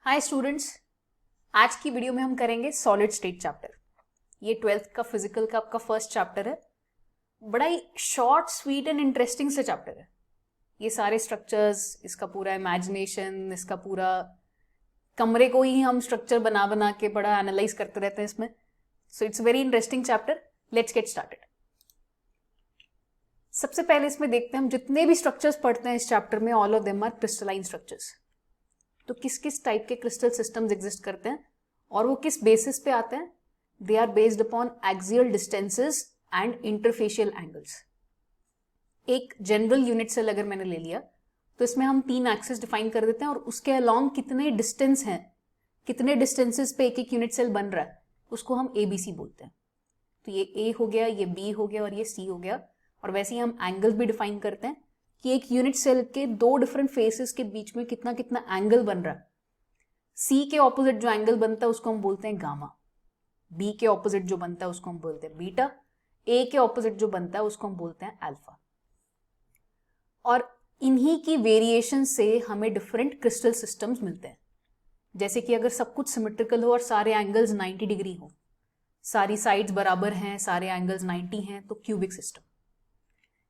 Hi students, आज की video में हम करेंगे सॉलिड स्टेट चैप्टर। ये 12th का फिजिकल का आपका फर्स्ट चैप्टर है। बड़ा ही शॉर्ट स्वीट एंड इंटरेस्टिंग से चैप्टर है। ये सारे स्ट्रक्चर्स, इसका पूरा इमेजिनेशन, इसका पूरा कमरे को ही हम स्ट्रक्चर बना बना के बड़ा एनालाइज करते रहते हैं इसमें। So it's very interesting chapter. Let's get started. सबसे पहले इसमें देखते हैं हम जितने भी स्ट्रक्चर्स पढ़ते हैं इस चैप्टर में, all of them are crystalline structures. तो किस किस टाइप के क्रिस्टल सिस्टम्स एग्जिस्ट करते हैं और वो किस बेसिस पे आते हैं। They are based upon axial distances and interfacial angles. एक जनरल यूनिट सेल अगर मैंने ले लिया तो इसमें हम 3 एक्सिस डिफाइन कर देते हैं और उसके अलोंग कितने डिस्टेंस हैं, कितने डिस्टेंसेस पे एक एक यूनिट सेल बन रहा है, उसको हम ABC बोलते हैं। तो ये A हो गया, ये B हो गया और ये C हो गया। और वैसे ही हम एंगल्स भी डिफाइन करते हैं कि एक यूनिट सेल के 2 डिफरेंट फेसेस के बीच में कितना कितना एंगल बन रहा है। C के ऑपोजिट जो एंगल बनता है उसको हम बोलते हैं गामा, B के ऑपोजिट जो बनता है उसको हम बोलते हैं बीटा, A के ऑपोजिट जो बनता है उसको हम बोलते हैं अल्फा। और इन्हीं की वेरिएशन से हमें डिफरेंट क्रिस्टल सिस्टम्स मिलते हैं। जैसे कि अगर सब कुछ सिमेट्रिकल हो और सारे एंगल्स 90 डिग्री हो, सारी साइड्स बराबर हैं, सारे एंगल्स 90 हैं, तो क्यूबिक सिस्टम।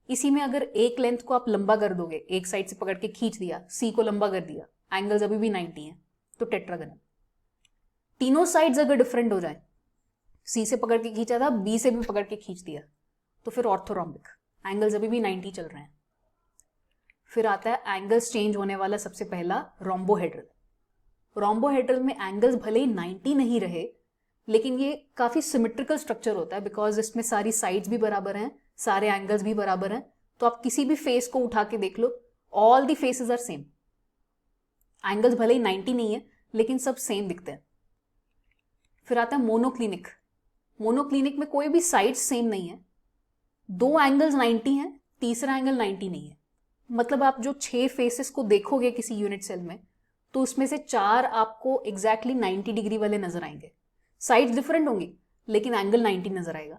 इसी में अगर एक लेंथ को आप लंबा कर दोगे, एक साइड से पकड़ के खींच दिया, सी को लंबा कर दिया, एंगल्स अभी भी 90 हैं, तो टेट्रागोनल। तीनों साइड्स अगर डिफरेंट हो जाए, सी से पकड़ के खींचा था, बी से भी पकड़ के खींच दिया, तो फिर ऑर्थोरोम्बिक, एंगल्स अभी भी 90 चल रहे हैं। फिर आता है एंगल्स चेंज होने वाला सबसे पहला रोम्बोहेड्रल। रोम्बोहेड्रल में एंगल्स भले ही 90 नहीं रहे, लेकिन ये काफी सिमेट्रिकल स्ट्रक्चर होता है बिकॉज इसमें सारी साइड्स भी बराबर हैं, सारे एंगल्स भी बराबर हैं। तो आप किसी भी फेस को उठा के देख लो, all the faces are same. Angles भले ही 90 नहीं है लेकिन सब सेम दिखते हैं। फिर आता है मोनोक्लिनिक। मोनोक्लिनिक में कोई भी साइड सेम नहीं है, 2 एंगल्स 90 हैं, तीसरा एंगल 90 नहीं है। मतलब आप जो 6 फेसेस को देखोगे किसी यूनिट सेल में, तो उसमें से 4 आपको एग्जैक्टली 90 डिग्री वाले नजर आएंगे। साइड्स डिफरेंट होंगी लेकिन एंगल 90 नजर आएगा।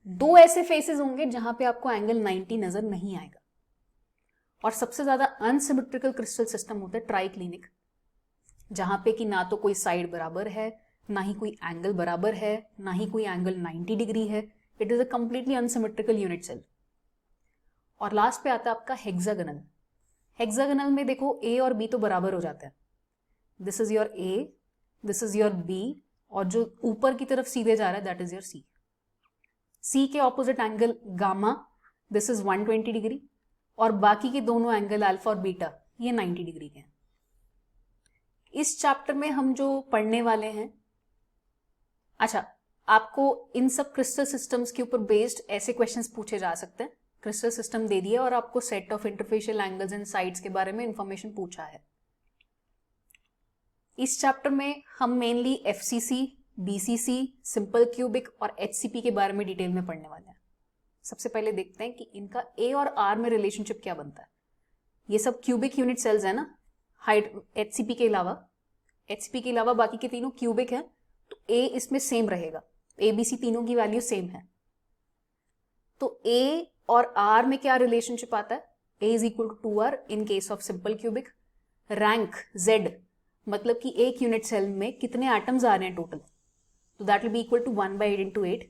2 ऐसे फेसेस होंगे जहां पे आपको एंगल 90 नजर नहीं आएगा। और सबसे ज्यादा अनसिमेट्रिकल क्रिस्टल सिस्टम होता है ट्राइक्लिनिक, जहां पे कि ना तो कोई साइड बराबर है, ना ही कोई एंगल बराबर है, ना ही कोई एंगल 90 डिग्री है। It is a completely unsymmetrical unit cell. और लास्ट पे आता है आपका हेक्सागोनल। हेक्सागोनल में देखो A और B तो बराबर हो जाता है। This is your A, this is your B, और जो ऊपर की तरफ सीधे जा रहा है that is your C। C के opposite angle gamma, this is 120 degree, और बाकी के दोनों एंगल अल्फा और बीटा ये 90 डिग्री के हैं। इस चैप्टर में हम जो पढ़ने वाले हैं, अच्छा, आपको इन सब क्रिस्टल सिस्टम्स के ऊपर बेस्ड ऐसे क्वेश्चंस पूछे जा सकते हैं। क्रिस्टल सिस्टम दे दिया और आपको set of interfacial angles and sides के बारे में इंफॉर्मेशन पूछा है। इस चैप्टर में हम mainly FCC, BCC, simple cubic और HCP के बारे में डिटेल में पढ़ने वाले हैं। सबसे पहले देखते हैं कि इनका A और R में रिलेशनशिप क्या बनता है। ये सब क्यूबिक यूनिट सेल्स है ना, HCP के अलावा बाकी के तीनों क्यूबिक हैं, तो A इसमें सेम रहेगा। ABC तीनों की वैल्यू सेम है। तो A और R में क्या रिलेशनशिप आता है, A is equal to 2R in case of simple cubic. Rank Z, मतलब कि एक यूनिट सेल में कितने एटम्स आ रहे हैं टोटल, तो that will be equal to 1/8 into 8।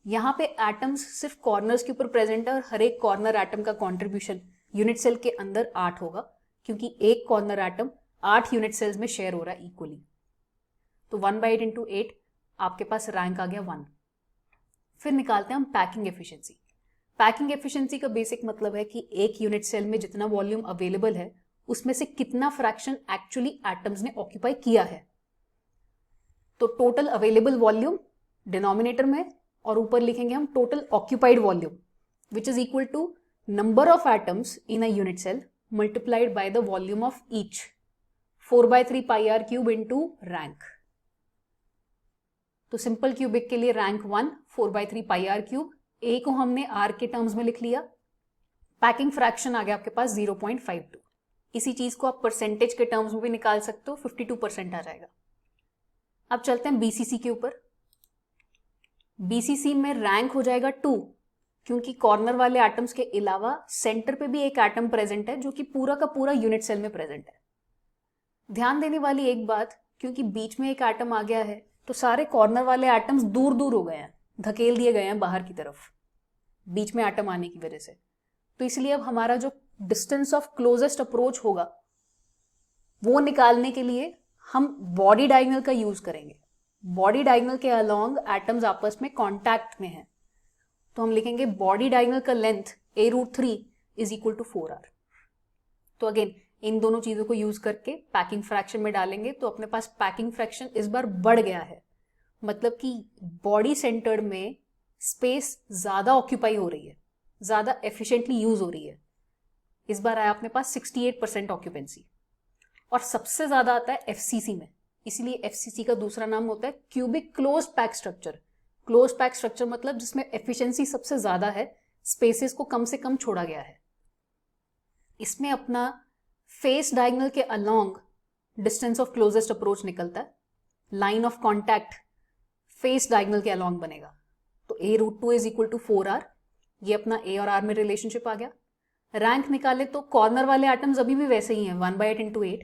यहाँ पे एटम्स सिर्फ कॉर्नर्स के ऊपर प्रेजेंट है और हर एक कॉर्नर एटम का कॉन्ट्रीब्यूशन यूनिट सेल के अंदर 8 होगा, क्योंकि एक कॉर्नर एटम 8 यूनिट सेल्स में शेयर हो रहा है इक्वली। तो 1/8 इंटू 8, आपके पास रैंक आ गया 1। फिर निकालते हैं हम पैकिंग एफिशिएंसी। पैकिंग एफिशिएंसी का बेसिक मतलब है कि एक यूनिट सेल में जितना वॉल्यूम अवेलेबल है उसमें से कितना फ्रैक्शन एक्चुअली एटम्स ने ऑक्यूपाई किया है। तो टोटल अवेलेबल वॉल्यूम डिनोमिनेटर में, और ऊपर लिखेंगे हम total occupied volume, which is equal to number of atoms in a unit cell multiplied by the volume of each, 4/3 pi r cube into rank. तो सिंपल क्यूबिक के लिए rank 1 4/3 pi r cube, A को हमने R के terms में लिख लिया। Packing fraction आ गया आपके पास 0.52। इसी चीज को आप परसेंटेज के टर्म्स में भी निकाल सकते हो, 52% आ जाएगा। अब चलते हैं BCC के ऊपर। BCC में रैंक हो जाएगा 2, क्योंकि कॉर्नर वाले एटम्स के अलावा सेंटर पे भी एक एटम प्रेजेंट है जो कि पूरा का पूरा यूनिट सेल में प्रेजेंट है। ध्यान देने वाली एक बात, क्योंकि बीच में एक एटम आ गया है तो सारे कॉर्नर वाले एटम्स दूर दूर हो गए हैं, धकेल दिए गए हैं बाहर की तरफ बीच में एटम आने की वजह से। तो इसलिए अब हमारा जो डिस्टेंस ऑफ क्लोजेस्ट अप्रोच होगा वो निकालने के लिए हम बॉडी डायगोनल का यूज करेंगे। बॉडी डायगोनल के अलोंग एटम्स आपस में कांटेक्ट में हैं, तो हम लिखेंगे बॉडी डायगोनल का length a√3 is equal to 4r। तो अगेन इन दोनों चीजों को यूज करके पैकिंग फ्रैक्शन में डालेंगे तो अपने पास पैकिंग फ्रैक्शन इस बार बढ़ गया है, मतलब कि बॉडी सेंटर्ड में स्पेस ज्यादा ऑक्यूपाई हो रही है, ज्यादा एफिशिएंटली यूज हो रही है। इस बार आया अपने पास 68% ऑक्यूपेंसी, और सबसे ज्यादा आता है एफसीसी में, इसलिए एफसीसी का दूसरा नाम होता है cubic close pack structure. Close pack structure मतलब जिसमें एफिशिएंसी सबसे ज्यादा है, स्पेसेस को कम से कम छोड़ा गया है। इसमें अपना फेस डायगोनल के along distance of closest approach निकलता है, line of contact face diagonal के अलोंग बनेगा। तो a√2 is equal to 4r, ये अपना a और r में रिलेशनशिप आ गया। रैंक निकाले तो कॉर्नर वाले एटम्स अभी भी वैसे ही हैं 1/8 इंटू 8,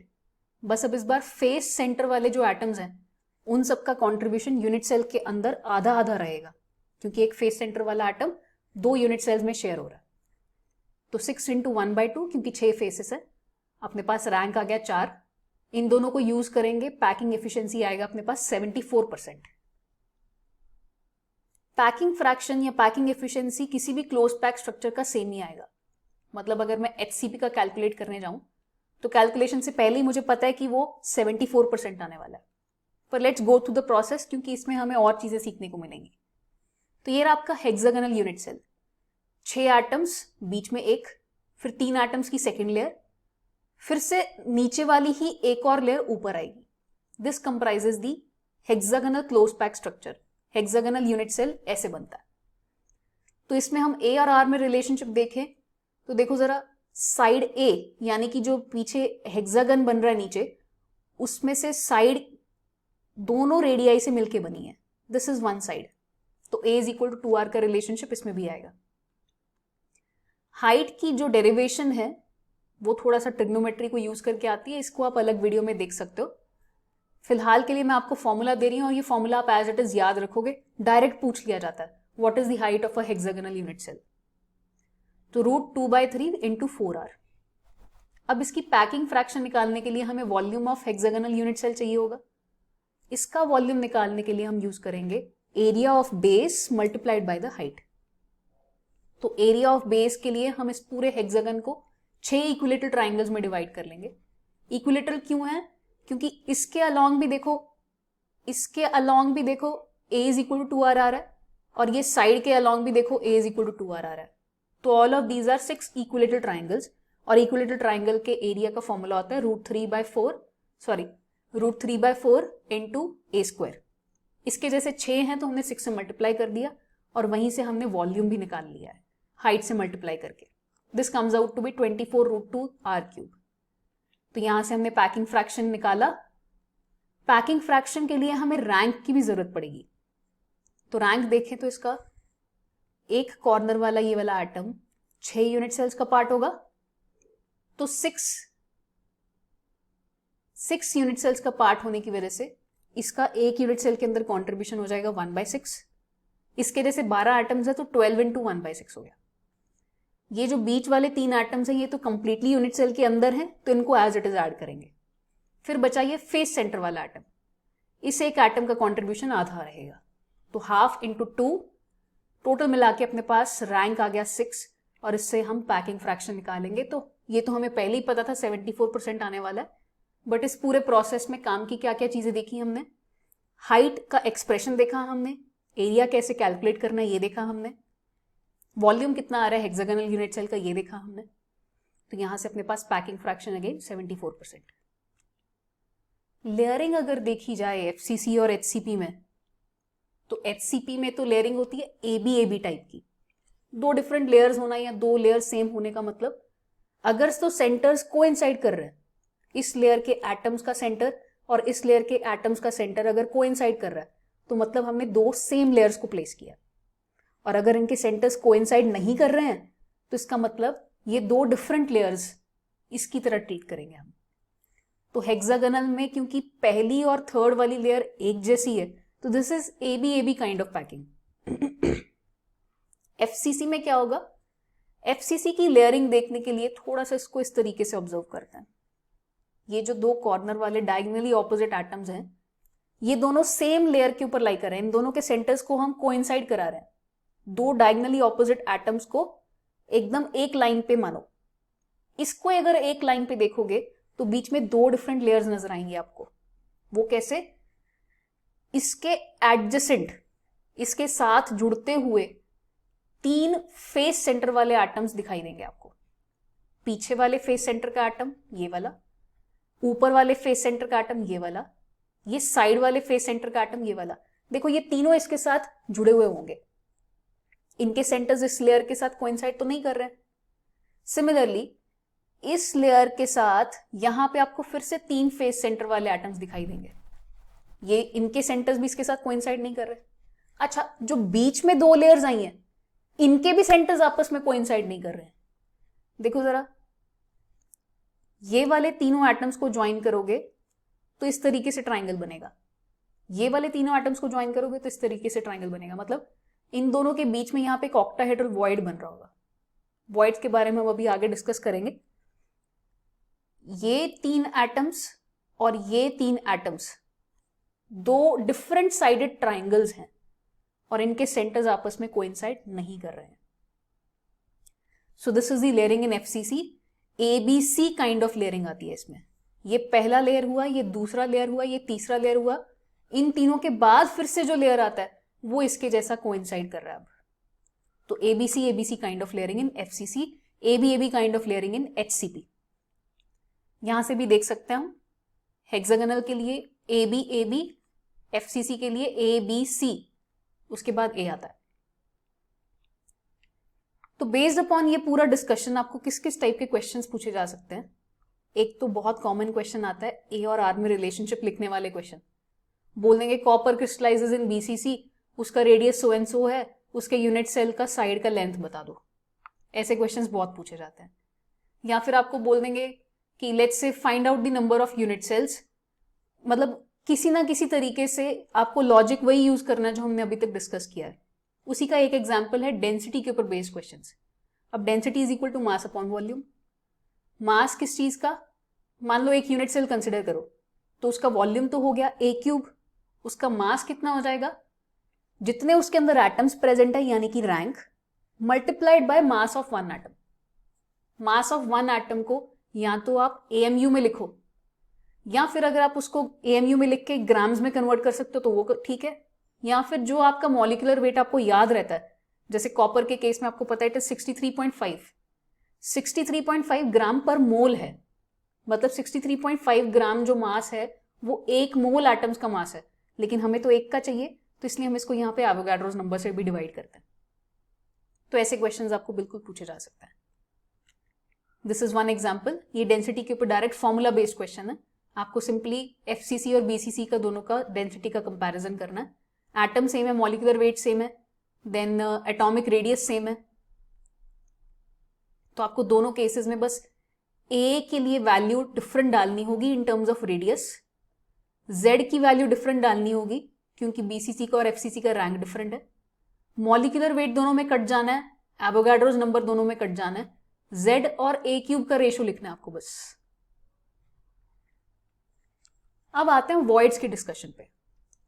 बस अब इस बार फेस सेंटर वाले जो एटम्स हैं उन सबका कॉन्ट्रीब्यूशन यूनिट सेल के अंदर आधा आधा रहेगा, क्योंकि एक फेस सेंटर वाला एटम 2 यूनिट सेल्स में शेयर हो रहा है। तो 6 इंटू 1/2, क्योंकि 6 फेसेस है, अपने पास रैंक आ गया 4। इन दोनों को यूज करेंगे, पैकिंग एफिशिएंसी आएगा अपने पास 74%। पैकिंग फ्रैक्शन या पैकिंग एफिशिएंसी किसी भी क्लोज पैक स्ट्रक्चर का सेम ही आएगा। मतलब अगर मैं HCP का कैलकुलेट करने जाऊं तो कैलकुलेशन से पहले ही मुझे पता है कि वो 74% आने वाला है। पर let's go through the process, क्योंकि इसमें हमें और चीजें सीखने को मिलेंगी। तो ये रहा आपका हेक्सागोनल यूनिट सेल, 6 एटम्स, बीच में एक, फिर 3 एटम्स की सेकेंड लेयर, फिर से नीचे वाली ही एक और लेयर ऊपर आएगी। This comprises the hexagonal close pack structure. Hexagonal unit cell ऐसे बनता है। तो इसमें हम A और R में रिलेशनशिप देखें तो देखो जरा, साइड A यानी कि जो पीछे हेक्सागन बन रहा है नीचे, उसमें से साइड दोनों रेडियाई से मिलके बनी है, दिस इज वन साइड। तो A is equal to 2R का रिलेशनशिप इसमें भी आएगा। हाइट की जो डेरिवेशन है वो थोड़ा सा ट्रिग्नोमेट्री को यूज करके आती है, इसको आप अलग वीडियो में देख सकते हो। फिलहाल के लिए मैं आपको फॉर्मूला दे रही हूं और ये फॉर्मूला आप एज इट इज याद रखोगे। डायरेक्ट पूछ लिया जाता है what is the height of a hexagonal unit cell, तो √2/3 इंटू 4r। अब इसकी पैकिंग फ्रैक्शन निकालने के लिए हमें volume of hexagonal unit cell चाहिए होगा। इसका वॉल्यूम निकालने के लिए हम यूज करेंगे area of base multiplied by the height. तो एरिया ऑफ बेस के लिए हम इस पूरे हेक्सागन को 6 इक्विलेटरल ट्राइंगल्स में डिवाइड कर लेंगे। इक्विलेटरल क्यों है? क्योंकि इसके अलोंग भी देखो, a is equal to 2r आ रहा है, और ये साइड के अलोंग भी देखो a is equal to 2r आ रहा है। तो all of these are 6 equilateral triangles, और इक्विलेटरल ट्राइंगल के एरिया का फॉर्मूला होता है √3/4 इंटू a²। इसके जैसे 6 हैं तो हमने 6 से मल्टीप्लाई कर दिया, और वहीं से हमने वॉल्यूम भी निकाल लिया है हाइट से मल्टीप्लाई करके। This comes out to be 24√2r³। तो यहां से हमने पैकिंग फ्रैक्शन निकाला। पैकिंग फ्रैक्शन के लिए हमें रैंक की भी जरूरत पड़ेगी। तो रैंक देखें तो इसका एक कॉर्नर वाला ये वाला एटम 6 यूनिट सेल्स का पार्ट होगा, तो 6 यूनिट सेल्स का पार्ट होने की वजह से इसका एक यूनिट सेल के अंदर कॉन्ट्रीब्यूशन हो जाएगा 1/6। इसके जैसे 12 एटम्स है तो 12 इंटू 1/6 हो गया। ये जो बीच वाले 3 एटम्स हैं ये तो कंप्लीटली यूनिट सेल के अंदर हैं, तो इनको एज इट इज ऐड करेंगे। फिर बचा ये फेस सेंटर वाला एटम, इस एक एटम का कॉन्ट्रीब्यूशन आधा रहेगा, तो 1/2 इंटू 2, टोटल मिला के अपने पास रैंक आ गया 6, और इससे हम पैकिंग फ्रैक्शन निकालेंगे। तो ये तो हमें पहले ही पता था 74% आने वाला है, बट इस पूरे प्रोसेस में काम की क्या क्या चीजें देखी हमने? हाइट का एक्सप्रेशन देखा हमने, एरिया कैसे कैलकुलेट करना है ये देखा हमने, वॉल्यूम कितना आ रहा है हेक्सागोनल यूनिट सेल का ये देखा हमने। तो यहां से अपने पास पैकिंग फ्रैक्शन अगेन 74%। लेयरिंग अगर देखी जाए एफसीसी और एचसीपी में, तो एचसीपी में तो लेयरिंग होती है AB टाइप की, 2 डिफरेंट लेयर्स होना या 2 लेयर सेम होने का मतलब, अगर तो सेंटर्स कोइंसाइड कर रहे हैं, इस लेयर के एटम्स का सेंटर और इस लेयर के एटम्स का सेंटर अगर कोइंसाइड कर रहा है तो मतलब हमने 2 सेम लेयर्स को प्लेस किया। और अगर इनके सेंटर्स कोइंसाइड नहीं कर रहे हैं तो इसका मतलब ये 2 डिफरेंट लेयर्स इसकी तरह ट्रीट करेंगे हम। तो हेक्सागोनल में क्योंकि पहली और थर्ड वाली लेयर एक जैसी है, तो this is AB kind of packing. FCC में क्या होगा, एफसीसी की लेयरिंग देखने के लिए थोड़ा सा इसको इस तरीके से ऑब्जर्व करते हैं। ये जो दो कॉर्नर वाले डायगोनली ऑपोजिट एटम्स हैं, ये दोनों सेम लेयर के ऊपर लाई कर रहे हैं, इन दोनों के सेंटर्स को हम कोइंसाइड करा रहे हैं। दो डायगोनली ऑपोजिट एटम्स को एकदम एक लाइन पे मानो। इसको अगर एक लाइन पे देखोगे तो बीच में दो डिफरेंट लेयर्स नजर आएंगे आपको। वो कैसे, इसके एडजेसेंट, इसके साथ जुड़ते हुए तीन फेस सेंटर वाले एटम्स दिखाई देंगे आपको। पीछे वाले फेस सेंटर का एटम ये वाला, ऊपर वाले फेस सेंटर का एटम ये वाला, ये साइड वाले फेस सेंटर का एटम ये वाला। देखो ये तीनों इसके साथ जुड़े हुए होंगे, इनके सेंटर्स इस लेयर के साथ कोइंसाइड तो नहीं कर रहे हैं। सिमिलरली इस लेयर के साथ यहां पे आपको फिर से तीन फेस सेंटर वाले एटम्स दिखाई देंगे, ये इनके सेंटर्स भी इसके साथ कोइंसाइड नहीं कर रहे। अच्छा, जो बीच में दो लेयर्स आई हैं, इनके भी सेंटर्स आपस में कोइंसाइड नहीं कर रहे हैं। देखो जरा, ये वाले तीनों एटम्स को ज्वाइन करोगे तो इस तरीके से ट्राइंगल बनेगा, ये वाले तीनों एटम्स को ज्वाइन करोगे तो इस तरीके से ट्राइंगल बनेगा। मतलब इन दोनों के बीच में यहां पे एक ऑक्टाहेड्रल वॉइड बन रहा होगा। वॉइड्स के बारे में हम अभी आगे डिस्कस करेंगे। ये तीन एटम्स और ये तीन एटम्स दो डिफरेंट साइडेड ट्राइंगल्स हैं और इनके सेंटर्स आपस में कोइंसाइड नहीं कर रहे हैं। So this is the layering in FCC. ABC kind of layering आती है इसमें। ये पहला लेयर हुआ, ये दूसरा लेयर हुआ, ये तीसरा लेयर हुआ, इन तीनों के बाद फिर से जो लेयर आता है वो इसके जैसा कोइंसाइड कर रहा है अब। तो ABC kind of layering in FCC, AB kind of layering in HCP. यहां से भी देख सकते हैं हम, हेक्सागोनल के लिए एबी, एफसीसी के लिए एबीसी, उसके बाद ए आता है। तो बेस्ड अपॉन ये पूरा डिस्कशन आपको किस किस टाइप के क्वेश्चंस पूछे जा सकते हैं। एक तो बहुत कॉमन क्वेश्चन आता है ए और आर में रिलेशनशिप लिखने वाले क्वेश्चन। बोल देंगे कॉपर क्रिस्टलाइजेज इन बीसीसी, उसका रेडियस सो एंड सो है, उसके यूनिट सेल का साइड का लेंथ बता दो। ऐसे क्वेश्चंस बहुत पूछे जाते हैं। या फिर आपको बोल देंगे कि let's say find out the number of unit cells, मतलब किसी ना किसी तरीके से आपको लॉजिक वही यूज करना है जो हमने अभी तक डिस्कस किया है। उसी का एक एग्जाम्पल है डेंसिटी के ऊपर बेस्ड क्वेश्चंस। अब density is equal to mass upon volume. Mass किस चीज का, मान लो एक यूनिट सेल कंसिडर करो, तो उसका वॉल्यूम तो हो गया ए क्यूब, उसका मास कितना हो जाएगा, जितने उसके अंदर एटम्स प्रेजेंट है यानी कि rank, multiplied by mass of one atom. Mass of one atom को या तो आप एएमयू में लिखो, या फिर अगर आप उसको एएमयू में लिख के ग्राम्स में कन्वर्ट कर सकते हो तो वो ठीक है, या फिर जो आपका मॉलिक्यूलर वेट आपको याद रहता है, जैसे कॉपर के केस में आपको पता है 63.5 ग्राम पर मोल है। मतलब 63.5 ग्राम जो मास है वो एक मोल एटम्स का मास है, लेकिन हमें तो एक का चाहिए, तो इसलिए हम इसको यहाँ पे एवोगाड्रोस नंबर से भी डिवाइड करते हैं। तो ऐसे क्वेश्चंस आपको बिल्कुल पूछे जा सकते हैं। This is one example. ये डेंसिटी के ऊपर डायरेक्ट फॉर्मूला बेस्ड क्वेश्चन है। आपको सिंपली एफसीसी और बीसीसी का दोनों का डेंसिटी का कंपैरिजन करना है। एटम सेम है, मॉलिक्यूलर वेट सेम है, देन एटॉमिक रेडियस सेम है। तो आपको दोनों केसेस में बस ए के लिए वैल्यू डिफरेंट डालनी होगी in terms of radius, Z की वैल्यू डिफरेंट डालनी होगी क्योंकि बीसीसी का और एफसीसी का रैंक डिफरेंट है, मॉलिक्यूलर वेट दोनों में कट जाना है, एवोगाड्रोस नंबर दोनों में कट जाना है, जेड और ए क्यूब का रेशो लिखना है आपको बस। अब आते हैं वॉइड्स के डिस्कशन पे।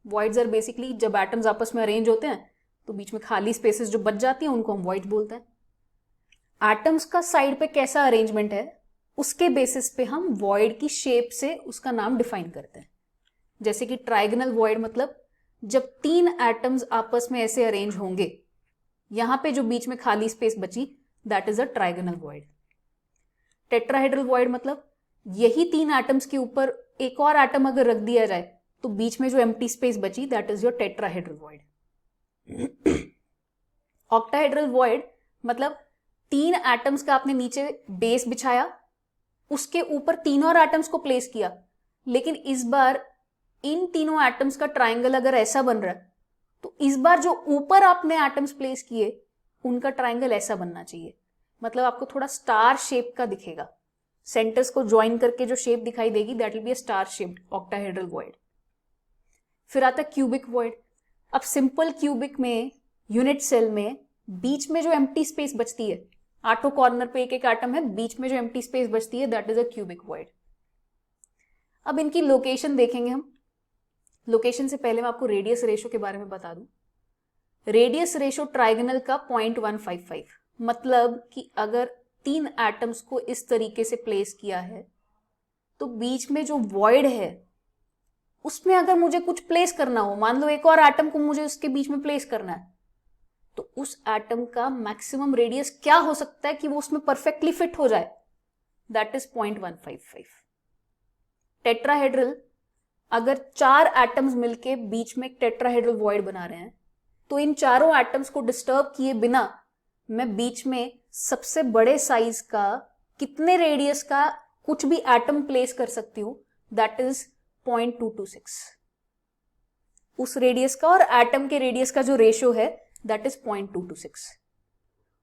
वॉइड्स आर बेसिकली जब एटम्स आपस में अरेंज होते हैं तो बीच में खाली स्पेसेस जो बच जाती हैं उनको हम वॉइड बोलते हैं। एटम्स का साइड पे कैसा अरेंजमेंट है उसके बेसिस पे हम वॉइड की शेप से उसका नाम डिफाइन करते हैं। जैसे कि ट्राइगोनल वॉइड मतलब जब तीन एटम्स आपस में ऐसे अरेंज होंगे, यहां पे जो बीच में खाली स्पेस बची that is a trigonal void. Tetrahedral void मतलब यही तीन एटम्स के ऊपर एक और एटम अगर रख दिया जाए तो बीच में जो एम्प्टी स्पेस बची that is your tetrahedral void. Octahedral void मतलब तीन एटम्स का आपने नीचे बेस बिछाया, उसके ऊपर तीन और एटम्स को प्लेस किया, लेकिन इस बार इन तीनों एटम्स का ट्राइंगल अगर ऐसा बन रहा है तो इस बार जो ऊपर आपने एटम्स प्लेस किए उनका ट्राइंगल ऐसा बनना चाहिए। मतलब आपको थोड़ा स्टार शेप का दिखेगा। सेंटर्स को ज्वाइन करके जो शेप दिखाई देगी that will be a star shaped octahedral void. फिर आता है क्यूबिक वॉइड। अब सिंपल क्यूबिक में यूनिट सेल में बीच में जो एम्प्टी स्पेस बचती है, 8 कॉर्नर पे एक एक एटम है, बीच में जो एम्प्टी स्पेस बचती है that is a cubic void. अब इनकी लोकेशन देखेंगे हम। लोकेशन से पहले मैं आपको रेडियस रेशो के बारे में बता दूं। रेडियस रेशो ट्राइगोनल का 0.155, मतलब कि अगर 3 एटम्स को इस तरीके से प्लेस किया है तो बीच में जो वॉइड है उसमें अगर मुझे कुछ प्लेस करना हो, मान लो एक और एटम को मुझे उसके बीच में प्लेस करना है, तो उस एटम का मैक्सिमम रेडियस क्या हो सकता है कि वो उसमें परफेक्टली फिट हो जाए, दैट इज 0.155। टेट्राहेड्रल, अगर 4 एटम्स मिलके बीच में एक टेट्राहेड्रल वॉइड बना रहे हैं तो इन चारों एटम्स को डिस्टर्ब किए बिना मैं बीच में सबसे बड़े साइज का कितने रेडियस का कुछ भी एटम प्लेस कर सकती हूं, दैट इज 0.226। उस रेडियस का और एटम के रेडियस का जो रेशियो है दैट इज 0.226।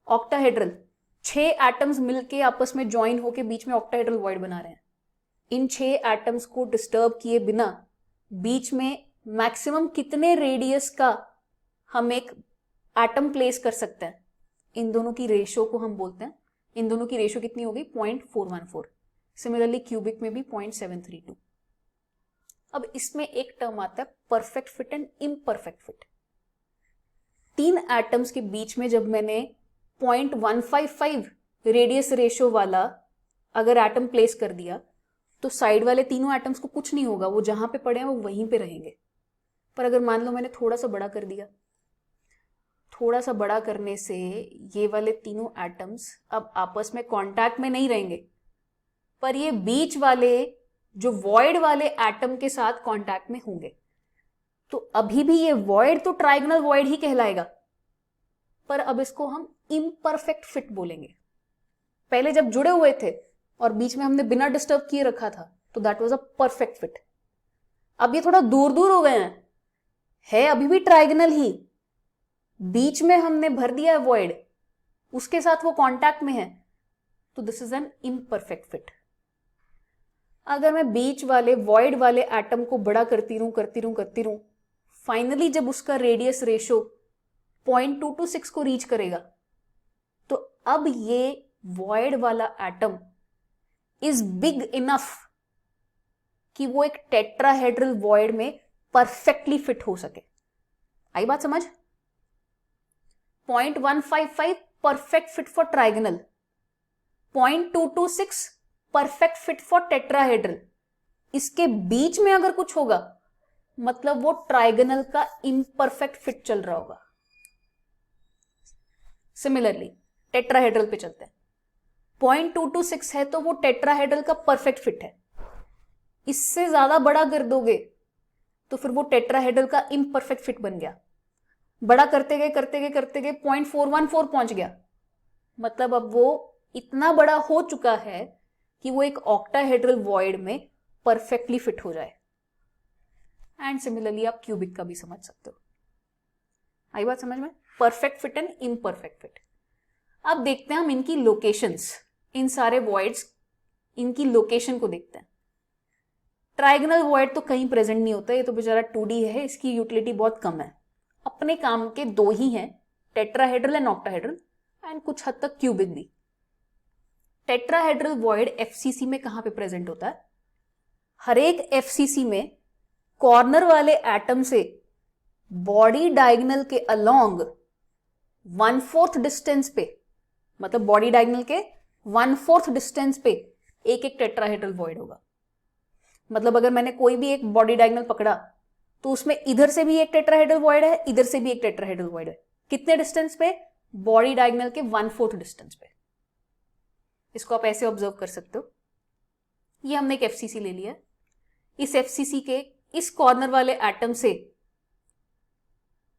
ऑक्टाहेड्रल, 6 एटम्स मिलके आपस में ज्वाइन होके बीच में ऑक्टाहेड्रल वॉइड बना रहे हैं। इन 6 एटम्स को डिस्टर्ब किए बिना बीच में मैक्सिमम कितने रेडियस का हम एक एटम प्लेस कर सकते हैं, इन दोनों की रेशियो को हम बोलते हैं, इन दोनों की रेशियो कितनी होगी 0.414। सिमिलरली क्यूबिक में भी 0.732। अब इसमें एक टर्म आता है perfect fit and imperfect fit. 3 atoms के बीच में जब मैंने 0.155 रेडियस रेशियो वाला अगर एटम प्लेस कर दिया तो साइड वाले तीनों एटम्स को कुछ नहीं होगा, वो जहां पे पड़े हैं वो वहीं पे रहेंगे। पर अगर मान लो मैंने थोड़ा सा बड़ा कर दिया, थोड़ा सा बड़ा करने से ये वाले तीनों एटम्स अब आपस में कांटेक्ट में नहीं रहेंगे, पर ये बीच वाले जो वॉइड वाले एटम के साथ कांटेक्ट में होंगे। तो अभी भी ये वॉइड तो ट्राइगोनल वॉइड ही कहलाएगा, पर अब इसको हम इम्परफेक्ट फिट बोलेंगे। पहले जब जुड़े हुए थे और बीच में हमने बिना डिस्टर्ब किए रखा था तो that was a perfect fit. अब ये थोड़ा दूर दूर हो गए हैं, है अभी भी ट्राइगोनल ही, बीच में हमने भर दिया है वॉइड, उसके साथ वो कांटेक्ट में है, तो this is an imperfect fit. अगर मैं बीच वाले वॉइड वाले एटम को बड़ा करती रहूं, फाइनली जब उसका रेडियस रेशो 0.226 को रीच करेगा तो अब ये वॉइड वाला एटम इज बिग इनफ कि वो एक टेट्राहेड्रल वॉइड में परफेक्टली फिट हो सके। आई बात समझ? 0.155 perfect fit for trigonal, 0.226 perfect fit for tetrahedral. इसके बीच में अगर कुछ होगा मतलब वो ट्राइगोनल का इम्परफेक्ट फिट चल रहा होगा। सिमिलरली टेट्राहेड्रल पे चलते हैं। 0.226 है तो वो टेट्राहेड्रल का परफेक्ट फिट है। इससे ज्यादा बड़ा कर दोगे तो फिर वो टेट्राहेड्रल का इम्परफेक्ट फिट बन गया। बड़ा करते गए 0.414 पहुंच गया, मतलब अब वो इतना बड़ा हो चुका है कि वो एक ऑक्टाहेड्रल वॉइड में परफेक्टली फिट हो जाए। एंड सिमिलरली आप क्यूबिक का भी समझ सकते हो। आई बात समझ में? Perfect fit and imperfect fit. अब देखते हैं हम इनकी लोकेशंस, इन सारे वॉइड्स इनकी लोकेशन को देखते हैं। ट्राइगोनल वॉइड तो कहीं प्रेजेंट नहीं होता, ये तो बेचारा 2D है, इसकी यूटिलिटी बहुत कम है। अपने काम के 2 ही हैं, टेट्राहेड्रल एंड ऑक्टाहेड्रल, एंड कुछ हद तक क्यूबिक भी। टेट्राहेड्रल वॉइड एफसीसी में कहां पे प्रेजेंट होता है? हर एक एफसीसी में कॉर्नर वाले एटम से बॉडी डायगोनल के अलोंग 1/4 डिस्टेंस पे, मतलब बॉडी डायगोनल के 1/4 डिस्टेंस पे एक एक टेट्राहेड्रल वॉइड होगा। मतलब अगर मैंने कोई भी एक बॉडी डायगोनल पकड़ा तो उसमें इधर से भी एक टेट्राहेड्रल वॉइड है, इधर से भी एक टेट्राहेड्रल वॉइड है। कितने डिस्टेंस पे? बॉडी डायगोनल के 1/4 डिस्टेंस पे। इसको आप ऐसे ऑब्जर्व कर सकते हो। ये हमने एक एफसीसी ले लिया। इस एफसीसी के इस कॉर्नर वाले एटम से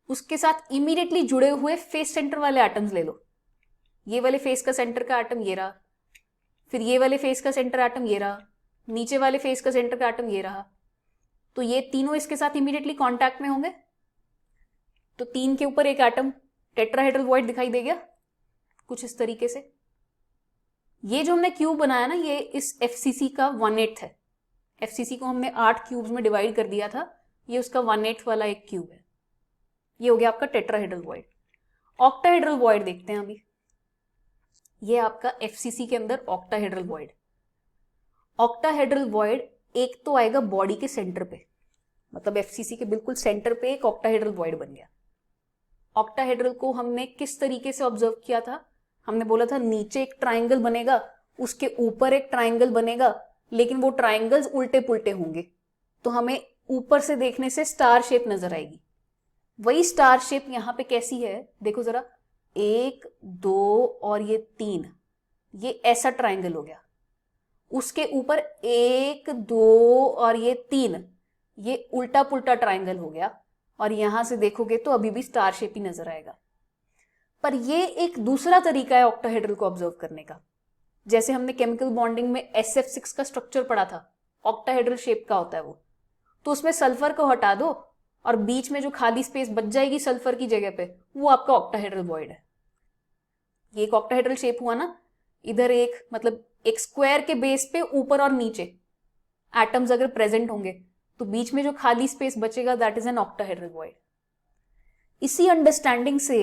उसके साथ इमीडिएटली जुड़े हुए फेस सेंटर वाले एटम्स ले लो। ये वाले फेस का सेंटर का एटम ये रहा, फिर ये वाले फेस का सेंटर एटम ये रहा, नीचे वाले फेस का सेंटर का एटम ये रहा। तो ये तीनों इसके साथ इमीडिएटली कांटेक्ट में होंगे, तो 3 के ऊपर एक एटम टेट्राहेड्रल वॉइड दिखाई दे गया कुछ इस तरीके से। ये जो हमने क्यूब बनाया ना, ये इस FCC का 1/8 है। FCC को हमने 8 क्यूब्स में डिवाइड कर दिया था, ये उसका 1/8 वाला एक क्यूब है। ये हो गया आपका टेट्राहेड्रल वॉइड। ऑक्टाहेड्रल वॉइड देखते हैं अभी। ये आपका FCC के अंदर ऑक्टाहेड्रल वॉइड। ऑक्टाहेड्रल वॉइड एक तो आएगा बॉडी के सेंटर पे, मतलब FCC के बिल्कुल सेंटर पे एक ऑक्टाहेड्रल वॉइड बन गया। ऑक्टाहेड्रल को हमने किस तरीके से ऑब्जर्व किया था? हमने बोला था नीचे एक ट्राइंगल बनेगा, उसके ऊपर एक ट्राइंगल बनेगा, लेकिन वो ट्राइंगल्स उल्टे पुल्टे होंगे, तो हमें ऊपर से देखने से स्टार शेप नजर आएगी। वही स्टार शेप यहां पे कैसी है देखो जरा, 1 2 और ये 3, ये ऐसा ट्राइंगल हो गया। उसके ऊपर 1 2 और ये 3, ये उल्टा पुल्टा ट्राइंगल हो गया, और यहां से देखोगे तो अभी भी स्टार शेप ही नजर आएगा। पर ये एक दूसरा तरीका है ऑक्टाहेड्रल को ऑब्जर्व करने का। जैसे हमने केमिकल बॉन्डिंग में SF6 का स्ट्रक्चर पढ़ा था, ऑक्टाहेड्रल शेप का होता है वो, तो उसमें सल्फर को हटा दो और बीच में जो खाली स्पेस बच जाएगी सल्फर की जगह पे, वो आपका ऑक्टाहेड्रल वॉइड है। ये एक ऑक्टाहेड्रल शेप हुआ ना, इधर एक मतलब एक स्क्वायर के बेस पे ऊपर और नीचे एटम्स अगर प्रेजेंट होंगे तो बीच में जो खाली स्पेस बचेगा that is an octahedral void. इसी अंडरस्टैंडिंग से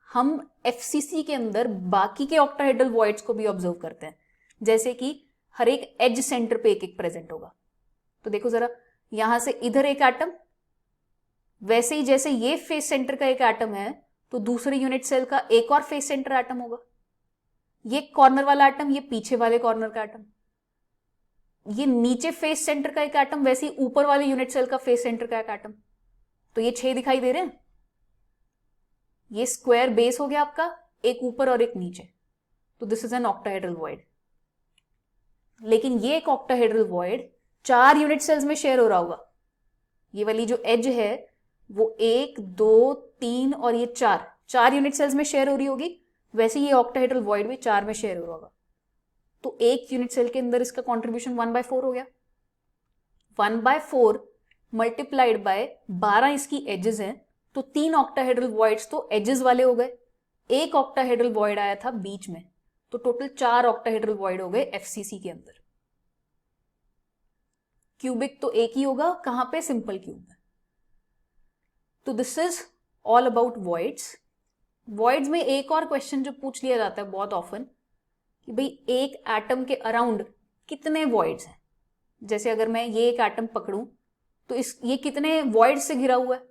हम FCC के अंदर बाकी के ऑक्टाहेड्रल वॉइड्स को भी ऑब्जर्व करते हैं, जैसे कि हर एक एज सेंटर पे एक एक प्रेजेंट होगा। तो देखो जरा, यहां से इधर एक एटम, वैसे ही जैसे ये फेस सेंटर का एक एटम है तो दूसरे यूनिट सेल का एक और फेस सेंटर एटम होगा। ये कॉर्नर वाला एटम, ये पीछे वाले कॉर्नर का एटम, ये नीचे फेस सेंटर का एक एटम, वैसे ही ऊपर वाले यूनिट सेल का फेस सेंटर का एक एटम। तो ये 6 दिखाई दे रहे हैं। ये स्क्वायर बेस हो गया आपका, एक ऊपर और एक नीचे, तो this is an octahedral void. लेकिन ये एक ऑक्टाहेड्रल वॉइड 4 यूनिट सेल्स में शेयर हो रहा होगा। ये वाली जो एज है वो 1 2 3 और ये 4 यूनिट सेल्स में शेयर हो रही होगी, वैसे ये ऑक्टाहेड्रल वॉइड भी 4 में शेयर हो रहा होगा। तो एक यूनिट सेल के अंदर इसका कॉन्ट्रीब्यूशन 1/4 हो गया। 1/4 मल्टीप्लाइड बाय 12 इसकी एजेस हैं, तो 3 ऑक्टाहेड्रल वॉइड्स तो एजेस वाले हो गए, एक ऑक्टाहेड्रल वॉइड आया था बीच में, तो टोटल 4 ऑक्टाहेड्रल वॉइड हो गए FCC के अंदर। क्यूबिक तो एक ही होगा, कहां पे? सिंपल क्यूब में। तो this is all about voids. Voids में एक और क्वेश्चन जो पूछ लिया जाता है बहुत ऑफन, कि भाई एक एटम के अराउंड कितने वॉइड्स हैं। जैसे अगर मैं ये एक एटम पकड़ूं तो ये कितने वॉइड से घिरा हुआ है?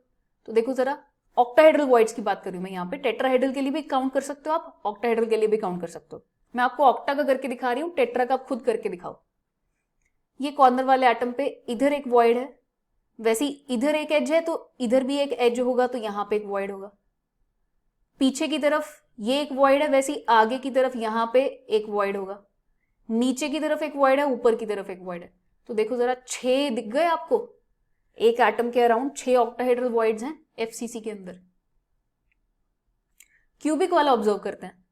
तो देखो जरा, ऑक्टाहेड्रल वॉइड्स की बात कर रही हूं मैं यहाँ पे। टेट्राहेड्रल के लिए भी काउंट कर सकते हो आप, ऑक्टाहेड्रल के लिए भी काउंट कर सकते हो। मैं आपको ऑक्टा का करके दिखा रही हूं, टेट्रा का आप खुद करके दिखाओ। ये कॉर्नर वाले एटम पे इधर एक वॉइड है, वैसे इधर एक एज है तो इधर भी एक एज होगा, तो यहां पे एक वॉइड होगा। पीछे की तरफ ये एक वॉइड है, वैसे आगे की तरफ यहां पे एक वॉइड होगा। नीचे की तरफ एक वॉइड है, ऊपर की तरफ एक वॉइड है। तो देखो जरा, 6 दिख गए आपको। एक एटम के अराउंड 6 ऑक्टाहेड्रल वॉइड्स हैं FCC के अंदर। क्यूबिक वाला ऑब्जर्व करते हैं।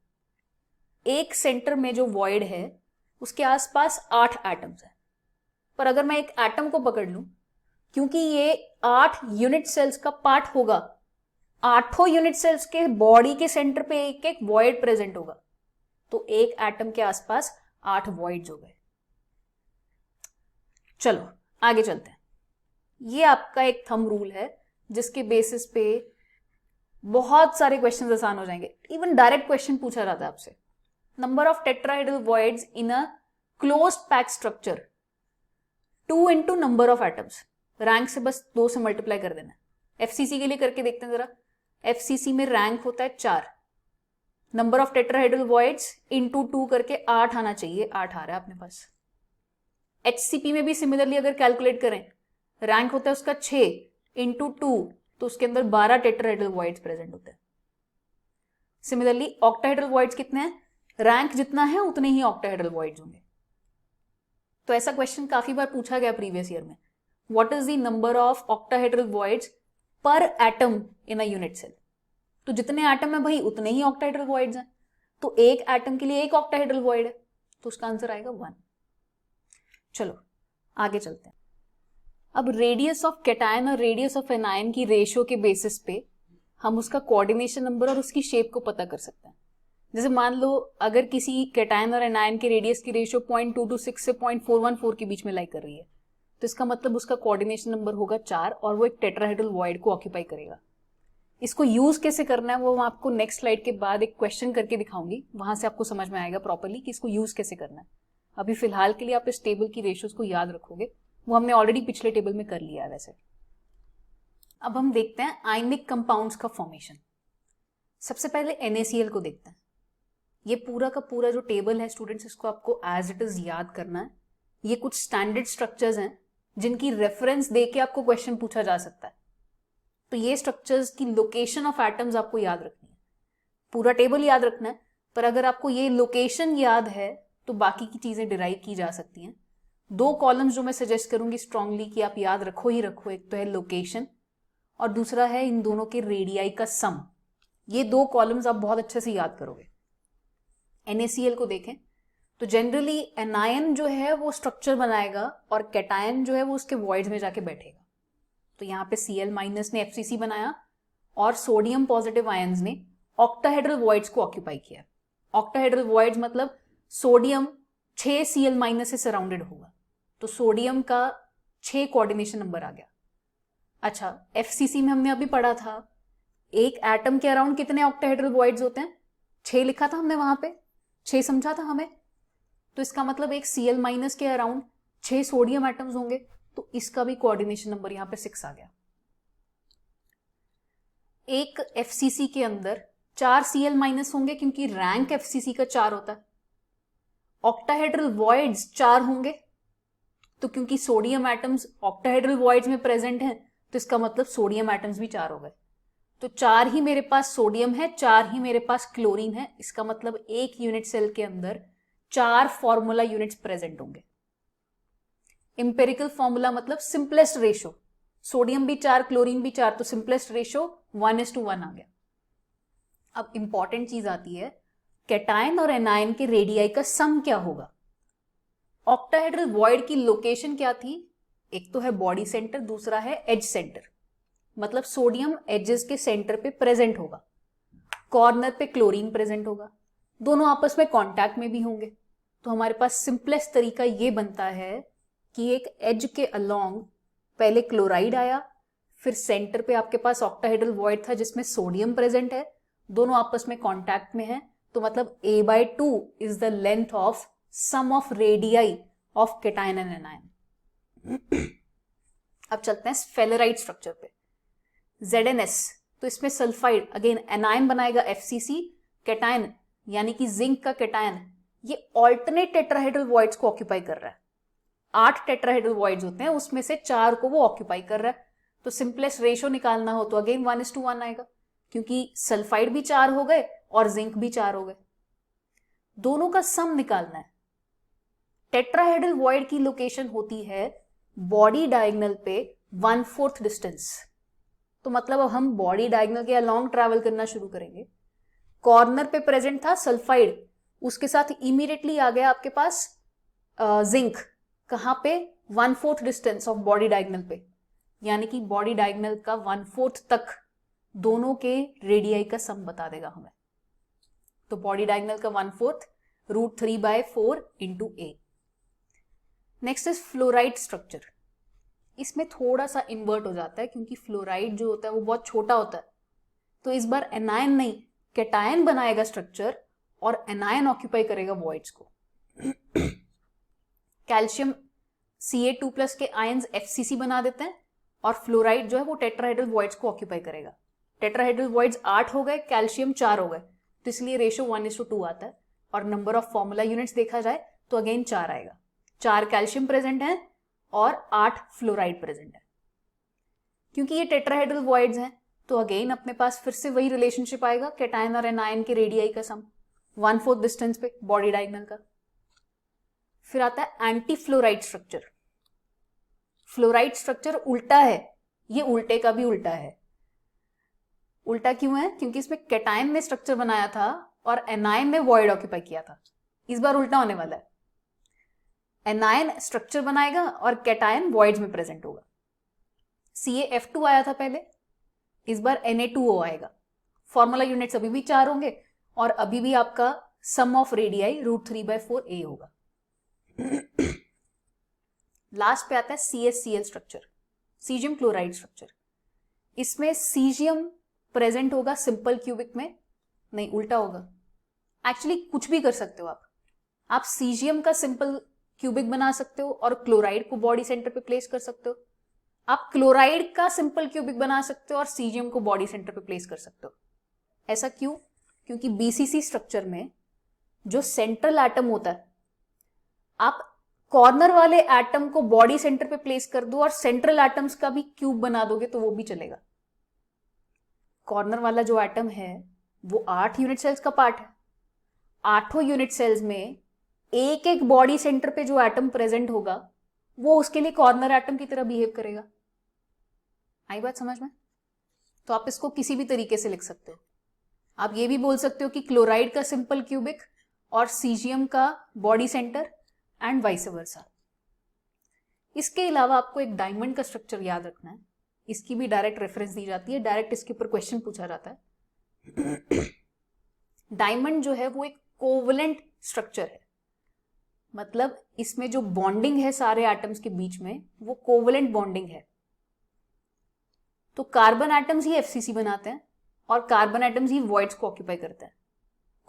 एक सेंटर में जो वॉइड है उसके आसपास 8 एटम्स हैं, पर अगर मैं एक एटम को पकड़ लूं, क्योंकि ये 8 यूनिट सेल्स का पार्ट होगा, 8 यूनिट सेल्स के बॉडी के सेंटर पे एक एक वॉइड प्रेजेंट होगा, तो एक एटम के आसपास 8 वॉइड्स हो गए। चलो आगे चलते हैं। ये आपका एक थंब रूल है जिसके बेसिस पे बहुत सारे क्वेश्चंस आसान हो जाएंगे। इवन डायरेक्ट क्वेश्चन पूछा जाता है आपसे, number of tetrahedral voids in a closed pack structure 2 into number of atoms. Rank से बस 2 से मल्टीप्लाई कर देना। FCC के लिए करके देखते हैं जरा। FCC में रैंक होता है 4, number of tetrahedral voids into 2 करके 8 आना चाहिए, 8 आ रहा है अपने पास। HCP में भी सिमिलरली अगर कैलकुलेट करें, रैंक होता है उसका 6 इंटू 2, तो उसके अंदर 12 टेट्राहेड्रल वॉइड्स प्रेजेंट होते हैं। सिमिलरली ऑक्टाहेड्रल वॉइड्स कितने हैं? रैंक जितना है उतने ही ऑक्टाहेड्रल वॉइड्स होंगे। तो ऐसा क्वेश्चन काफी बार पूछा गया प्रीवियस ईयर में, what is the number of octahedral voids per atom in a unit cell. तो जितने एटम है भाई उतने ही ऑक्टाहेड्रल वॉइड्स हैं, तो एक एटम के लिए एक ऑक्टाहेड्रल वॉइड है, तो उसका आंसर आएगा 1। चलो आगे चलते हैं। अब रेडियस ऑफ कैटायन और रेडियस ऑफ एनायन की रेशियो के बेसिस पे हम उसका कोऑर्डिनेशन नंबर और उसकी शेप को पता कर सकते हैं। जैसे मान लो अगर किसी कैटायन और एनायन के रेडियस की रेशियो 0.226 से 0.414 के बीच में लाई कर रही है, तो इसका मतलब उसका कोऑर्डिनेशन नंबर होगा 4 और वो एक टेट्राहेड्रल वॉइड को ऑक्यूपाई करेगा। इसको यूज कैसे करना है वो मैं आपको नेक्स्ट स्लाइड के बाद एक क्वेश्चन करके दिखाऊंगी, वहां से आपको समझ में आएगा प्रॉपरली कि इसको यूज कैसे करना है। अभी फिलहाल के लिए आप इस टेबल की रेशियोज को याद रखोगे, वो हमने ऑलरेडी पिछले टेबल में कर लिया है वैसे। अब हम देखते हैं आयनिक कंपाउंड्स का फॉर्मेशन। सबसे पहले NaCl को देखते हैं। ये पूरा का पूरा जो टेबल है स्टूडेंट्स, इसको आपको एज इट इज याद करना है। ये कुछ स्टैंडर्ड स्ट्रक्चर्स हैं जिनकी रेफरेंस देके आपको क्वेश्चन पूछा जा सकता है। तो ये स्ट्रक्चर्स की लोकेशन ऑफ एटम्स आपको याद रखनी है। पूरा टेबल याद रखना है, पर अगर आपको ये लोकेशन याद है तो बाकी की चीजें डिराइव की जा सकती हैं। 2 कॉलम्स जो मैं सजेस्ट करूंगी स्ट्रांगली कि आप याद रखो ही रखो, एक तो है लोकेशन और दूसरा है इन दोनों के रेडियाई का सम। ये 2 कॉलम्स आप बहुत अच्छे से याद करोगे। NaCl को देखें तो जनरली एनायन जो है वो स्ट्रक्चर बनाएगा और कैटायन जो है वो उसके वॉइड्स में जाके बैठेगा। तो यहाँ पे Cl- ने FCC बनाया और सोडियम पॉजिटिव आयंस ने ऑक्टाहेड्रल वॉइड्स को ऑक्यूपाई किया। ऑक्टाहेड्रल वॉइड्स मतलब सोडियम 6 Cl- से सराउंडेड होगा, तो सोडियम का 6 कोऑर्डिनेशन नंबर आ गया। अच्छा, FCC में हमने अभी पढ़ा था एक एटम के अराउंड कितने ऑक्टाहेड्रल वॉइड्स होते हैं, 6 लिखा था हमने वहां पे, 6 समझा था हमें। तो इसका मतलब एक Cl- के अराउंड 6 सोडियम एटम्स होंगे, तो इसका भी कोऑर्डिनेशन नंबर यहां पे 6 आ गया। एक FCC के अंदर 4 Cl- होंगे क्योंकि रैंक FCC का 4 होता है। ऑक्टाहेड्रल वॉइड्स 4 होंगे, तो क्योंकि सोडियम एटम्स ऑक्टाहेड्रल वॉइड्स में प्रेजेंट हैं तो इसका मतलब सोडियम एटम्स भी 4 हो गए। तो 4 ही मेरे पास सोडियम है, 4 ही मेरे पास क्लोरीन है। इसका मतलब एक यूनिट सेल के अंदर 4 फॉर्मूला यूनिट्स प्रेजेंट होंगे। इंपेरिकल फॉर्मूला मतलब सिंपलेस्ट रेशो, सोडियम भी 4 क्लोरीन भी 4, तो सिंपलेस्ट रेशो 1:1 आ गया। अब इंपॉर्टेंट चीज आती है, कैटायन और एनायन के रेडियाई का सम क्या होगा। ऑक्टाहेड्रल वॉइड की लोकेशन क्या थी, एक तो है बॉडी सेंटर, दूसरा है एज सेंटर, मतलब सोडियम एजेस के सेंटर पे प्रेजेंट होगा, कॉर्नर पे क्लोरीन प्रेजेंट होगा, दोनों आपस में कांटेक्ट में भी होंगे। तो हमारे पास सिंपलेस्ट तरीका ये बनता है कि एक एज के अलोंग पहले क्लोराइड आया, फिर सेंटर पे आपके पास ऑक्टाहेड्रल वॉइड था जिसमें सोडियम प्रेजेंट है, दोनों आपस में कांटेक्ट में है, तो मतलब A/2 is the length of sum of radii of cation and anion. अब चलते हैं स्फेलेराइड स्ट्रक्चर पे। ZnS, तो इसमें सल्फाइड, अगेन एनायन बनाएगा FCC, कैटायन यानी कि जिंक का कैटायन ये ऑल्टरनेट टेट्राहेड्रल वॉइड्स को ऑक्यूपाई कर रहा है। 8 टेट्राहेड्रल वॉइड्स होते हैं, उसमें से 4 को वो ऑक्यूपाई कर रहा है। तो सिंपलेस्ट रेशो निकालना हो तो अगेन 1:1 आएगा, क्योंकि सल्फाइड भी 4 हो गए और जिंक भी 4 हो गए। दोनों का सम निकालना है। टेट्राहेड्रल वॉइड की लोकेशन होती है बॉडी डायगोनल पे 1/4 डिस्टेंस। तो मतलब अब हम बॉडी डायगोनल के अलोंग ट्रैवल करना शुरू करेंगे। कॉर्नर पे प्रेजेंट था सल्फाइड, उसके साथ इमीडिएटली आ गया आपके पास जिंक, कहां पे 1/4 डिस्टेंस ऑफ बॉडी डायगोनल पे, यानी कि बॉडी डायगोनल का 1/4 तक दोनों के रेडियाई का सम बता देगा हमें। तो बॉडी डायगोनल का 1/4 √3/4 × A। Next is fluoride structure. इसमें थोड़ा सा इन्वर्ट हो जाता है क्योंकि फ्लोराइड जो होता है वो बहुत छोटा होता है, तो इस बार एनायन नहीं कैटायन बनाएगा स्ट्रक्चर और एनायन ऑक्यूपाई करेगा वॉइड्स को। कैल्शियम Ca2+ के आयंस FCC बना देते हैं और फ्लोराइड जो है वो टेट्राहेड्रल वॉइड्स को ऑक्यूपाई करेगा। टेट्राहेड्रल वॉइड्स 8 हो गए, कैल्शियम 4 हो गए, तो इसलिए रेशो 1:2 आता है। और नंबर ऑफ फॉर्मूला यूनिट्स देखा जाए तो अगेन 4 आएगा, 4 कैल्शियम प्रेजेंट है और 8 फ्लोराइड प्रेजेंट है। क्योंकि ये टेट्राहेड्रल वॉइड्स हैं तो अगेन अपने पास फिर से वही रिलेशनशिप आएगा, कैटायन और एनायन के रेडियाई का सम 1/4 डिस्टेंस पे बॉडी डायगोनल का। फिर आता है anti fluoride structure. Fluoride structure उल्टा है, ये उल्टे का भी उल्टा है। उल्टा क्यों है, क्योंकि इसमें कैटायन ने स्ट्रक्चर बनाया था और एनायन ने वॉइड ऑक्यूपाई किया था। इस बार उल्टा होने वाला है, एनायन स्ट्रक्चर बनाएगा और कैटायन वॉइड्स में प्रेजेंट होगा। CaF2 आया था पहले, इस बार Na2O आएगा। फॉर्मूला यूनिट्स अभी भी 4 होंगे और अभी भी आपका सम ऑफ रेडियाई √3/4a होगा। लास्ट पे आता है CaCl structure, caesium chloride structure. इसमें सीजियम प्रेजेंट होगा सिंपल क्यूबिक में, नहीं उल्टा होगा। एक्चुअली कुछ भी कर सकते हो आप सीजियम का सिंपल क्यूबिक बना सकते हो और क्लोराइड को बॉडी सेंटर पे प्लेस कर सकते हो। आप क्लोराइड का सिंपल क्यूबिक बना सकते हो और सीजियम को बॉडी सेंटर पे प्लेस कर सकते हो। ऐसा क्यों? क्योंकि BCC स्ट्रक्चर में जो सेंट्रल एटम होता है, आप कॉर्नर वाले एटम को बॉडी सेंटर पे प्लेस कर दो और सेंट्रल एटम्स का भी क्यूब बना दोगे तो वो भी चलेगा। कॉर्नर वाला जो एटम है वो 8 यूनिट सेल्स का पार्ट है। 8 यूनिट सेल्स में एक एक बॉडी सेंटर पे जो एटम प्रेजेंट होगा वो उसके लिए कॉर्नर एटम की तरह बिहेव करेगा। आई बात समझ में? तो आप इसको किसी भी तरीके से लिख सकते हो। आप ये भी बोल सकते हो कि क्लोराइड का सिंपल क्यूबिक और सीजियम का body centre and vice versa. इसके अलावा आपको एक डायमंड का स्ट्रक्चर याद रखना है। इसकी भी डायरेक्ट रेफरेंस दी जाती है, डायरेक्ट इसके ऊपर क्वेश्चन पूछा जाता है। डायमंड जो है वो एक कोवलेंट स्ट्रक्चर है, मतलब इसमें जो बॉन्डिंग है सारे एटम्स के बीच में वो कोवलेंट बॉन्डिंग है। तो कार्बन एटम्स ही FCC बनाते हैं और कार्बन एटम्स ही वॉइड्स को ऑक्यूपाई करते हैं।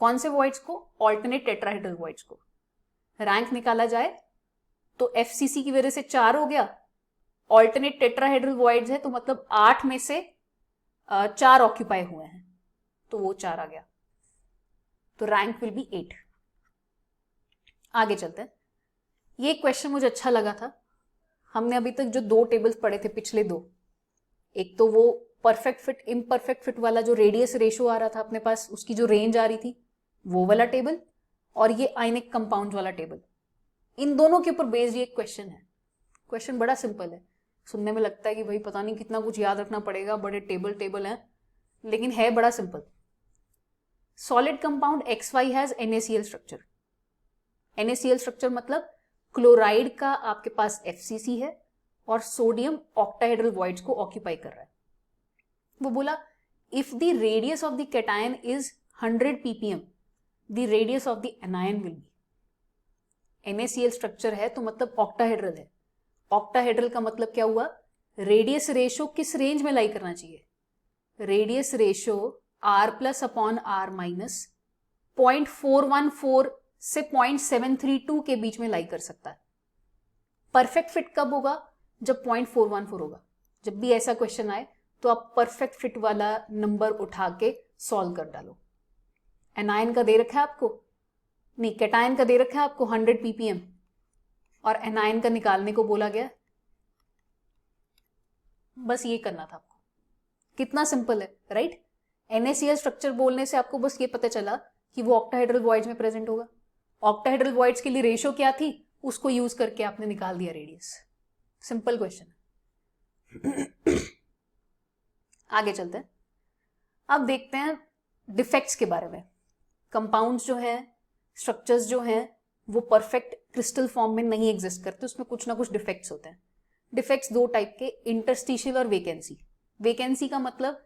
कौन से वॉइड्स को? ऑल्टरनेट टेट्राहेड्रल वॉइड्स को। रैंक निकाला जाए तो FCC की वजह से 4 हो गया, ऑल्टरनेट टेट्राहेड्रल वॉइड्स है तो मतलब 8 में से 4 ऑक्यूपाई हुए हैं तो वो 4 आ गया, तो रैंक विल बी 8। आगे चलते हैं। ये क्वेश्चन मुझे अच्छा लगा था। हमने अभी तक जो 2 टेबल्स पढ़े थे पिछले 2, एक तो वो परफेक्ट फिट इम्परफेक्ट फिट वाला जो रेडियस रेशो आ रहा था अपने पास, उसकी जो रेंज आ रही थी वो वाला टेबल, और ये आयनिक कंपाउंड वाला टेबल। इन दोनों के ऊपर बेस्ड ये क्वेश्चन है। क्वेश्चन बड़ा सिंपल है, सुनने में लगता है कि भाई पता नहीं कितना कुछ याद रखना पड़ेगा, बड़े टेबल हैं, लेकिन है बड़ा simple. Solid compound XY has NaCl structure. NaCl structure मतलब क्लोराइड का आपके पास FCC है और सोडियम ऑक्टाहेड्रल वॉइड्स को ऑक्यूपाई कर रहा है। वो बोला if the radius of the cation is 100 ppm, the radius of the anion will be. NaCl structure है तो मतलब ऑक्टाहेड्रल है। ऑक्टाहेड्रल का मतलब क्या हुआ? रेडियस रेशो किस रेंज में लाई करना चाहिए? रेडियस रेशो R+/R- 0.414 से 0.732 के बीच में लाई कर सकता है। परफेक्ट फिट कब होगा? जब 0.414 होगा। जब भी ऐसा क्वेश्चन आए तो आप परफेक्ट फिट वाला नंबर उठा के सॉल्व कर डालो। एनायन का दे रखा है आपको, नहीं कैटायन का दे रखा है आपको 100 ppm और एनायन का निकालने को बोला गया। बस ये करना था आपको। कितना सिंपल है, राइट? NaCl स्ट्रक्चर बोलने से आपको बस ये पता चला कि वो ऑक्टाहेड्रल वॉइड्स में प्रेजेंट होगा। ऑक्टाहेड्रल वॉइड्स के लिए रेशो क्या थी, उसको यूज करके आपने निकाल दिया रेडियस। Simple question. आगे चलते हैं। अब देखते हैं डिफेक्ट्स के बारे में। कंपाउंड्स जो हैं, स्ट्रक्चर्स जो हैं, वो परफेक्ट क्रिस्टल फॉर्म में नहीं एग्जिस्ट करते, उसमें कुछ ना कुछ डिफेक्ट्स होते हैं। डिफेक्ट्स 2 टाइप के, इंटरस्टिशियल और वेकेंसी। वेकेंसी का मतलब